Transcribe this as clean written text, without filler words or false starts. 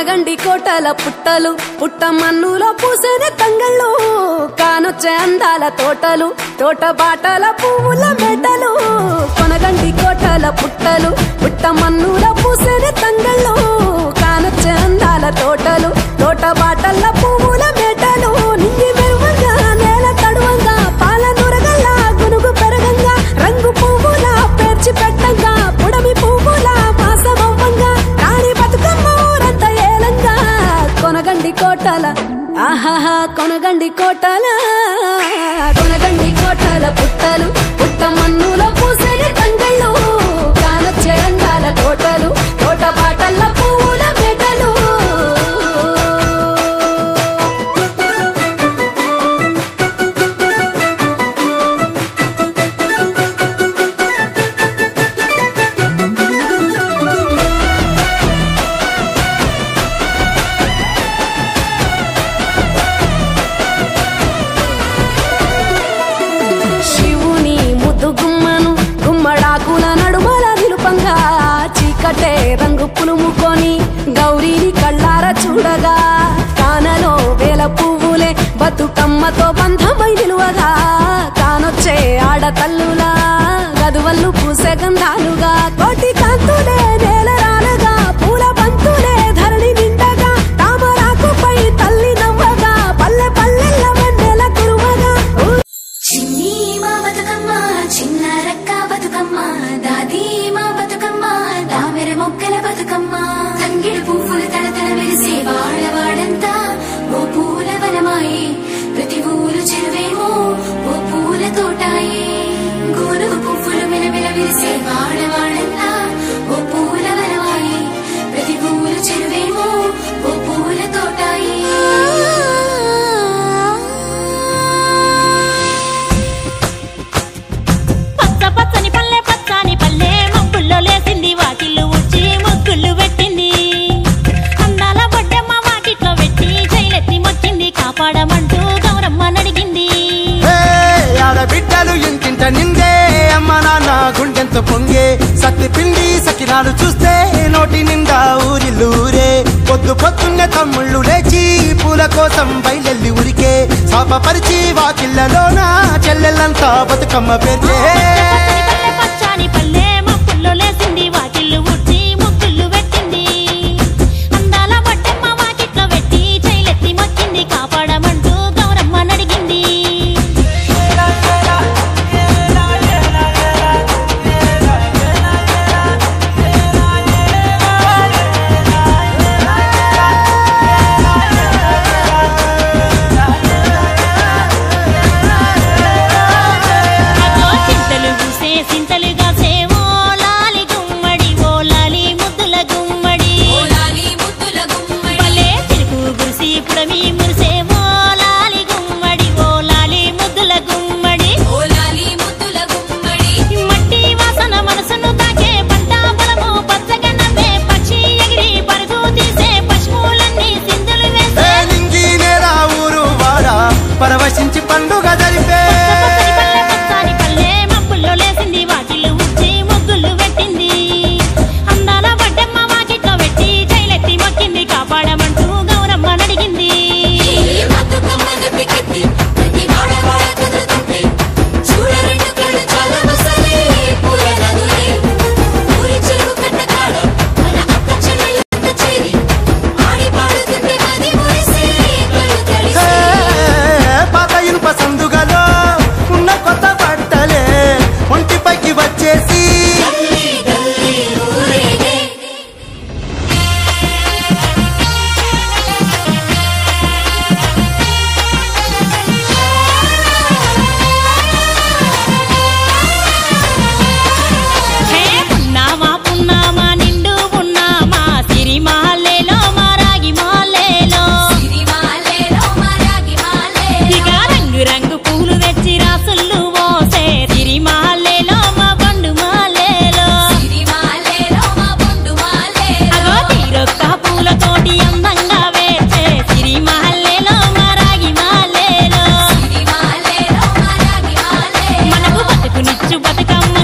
కొనగండి కోటల పుట్టలు పుట్ట మన్నులో పూసేనే తంగళ్ళు కానొచ్చే అందాల తోటలు తోట బాటల పువ్వుల మెటలు కొనగండి కోటల పుట్టలు పుట్ట మన్నులో పూసేనే తంగళ్ళు కానొచ్చే అందాల తోటలు తోట బాటల పువ్వుల మెటలు నింగి మెరువంగా నేల తడువంగా పాల నురగల్లా గునుగు పెరగంగా రంగు పువ్వుల పేర్చి పెట్టంగా పుడమి పువ్వుల మాసమవ్వంగా రాణి బతుకమ్మ ఊరంతా ఏలంగా కొనగండి కోటల ఆహాహా కొనగండి కోటల కొనగండి కోటల పుట్టలు పుట్ట మన్నులో పూసేనే తంగళ్ళు కానొచ్చే అందాల తోటలు తోట బాటల పువ్వుల మెటలు చీకటే రంగు పులుముకొని గౌరీని కళ్ళార చూడగా కానలో వేల పువ్వులే బతుకమ్మతో బంధమై నిలువగా కానొచ్చే ఆడతల్లులా గదువల్లు పూసే గంధాలుగా కోటి కాంతులే నేల రాలగా పూల బంతులే ధరణి నిండగా తామరాకుపై తల్లి నవ్వగా పల్లె పల్లెల్ల వెన్నెల కురువగా చిన్ని మా బతుకమ్మ చిన్న రక్క బతుకమ్మ దాది మా బతుకమ్మ దామెర మొక్కల బతుకమ్మ తంగిడి పువ్వులు తడతడ వెలిసే వాడవాడంతా ఓ పూల వనమాయే ప్రతి ఊరు చెరువేమో ఓ పూల తోటాయే గోనుగు పువ్వులు మెలమెల వెలిసే వాడవాడంతా ఓ పూల వనమాయే ప్రతి ఊరు చెరువేమో ఓ పూల తోటాయే పచ్చని పల్లె పచ్చని పల్లె మబ్బుల్లో లేసింది వాకిళ్ళు ఉచ్చి ముగ్గులు పెట్టింది అందాల బొడ్డమ్మ వాకిట్లో పెట్టి జైలెత్తి మొచ్చింది కాపాడమంటూ గౌరమ్మ నడిగింది ఆడబిడ్డలు ఇంటింట నిందే అమ్మ నాన్న గుండెంత పొంగే సత్తి పిండి సకినాలు చూస్తే నోటి నిండా ఊరిల్లూరే పొద్దు పొద్దున్నే తమ్ముళ్ళు లేచి పూల కోసం బయలెల్లి ఉరికే శాపపరిచి వాకిళ్ళలోన చెల్లెళ్ళంతా బతుకమ్మ పేర్చే పచ్చని పల్లె మబ్బుల్లో లేసింది వాకిళ్ళు ఉచ్చి ముగ్గులు పెట్టింది అందాల బొడ్డమ్మ వాకిట్లో పెట్టి జైలెత్తి మొచ్చింది కాపాడమంటూ గౌరమ్మ నడిగింది సింతలుగా సేవో లాలి గుమ్మడి ఓ లాలి ముద్దుల గుమ్మడి భలే చిరుకు గురిసి పుడమి మురిసేవో లాలి గుమ్మడి ఓ లాలి ముద్దుల గుమ్మడి మట్టి వాసన మనసును తాకే పంట పొలము పచ్చగా నవ్వే పక్షి ఎగిరి పరుగు తీసే పశువులన్నీ సింధులు వేసే నింగి నేల ఊరు వాడ పరవశించి పండుగ జరిపే పచ్చని పల్లె మబ్బుల్లో లేసింది వాకిళ్ళు ఉచ్చి ముగ్గులు పెట్టింది అందాల బొడ్డమ్మ వాకిట్లో పెట్టి జైలెత్తి మొక్కింది కాపాడమంటూ గౌరమ్మ నడిగింది పాత ఇనుప సందుగలో ఉన్న కొత్త బట్టలే ఒంటిపైకి వచ్చేసి హే పున్నామా పున్నామా నిండు పున్నామా సిరిమాలేలో మా రాగి మాలేలో ఇక రంగు రంగు పూలు తెచ్చి రాసుళ్ళు పోసే సిరిమాలేలో మా పండు మాలేలో అగో తీరొక్క పూలతోటి అందంగా వేసే సిరిమాలేలో మా రాగి మాలేలో మనకు బతుకునిచ్చు బతుకమ్మ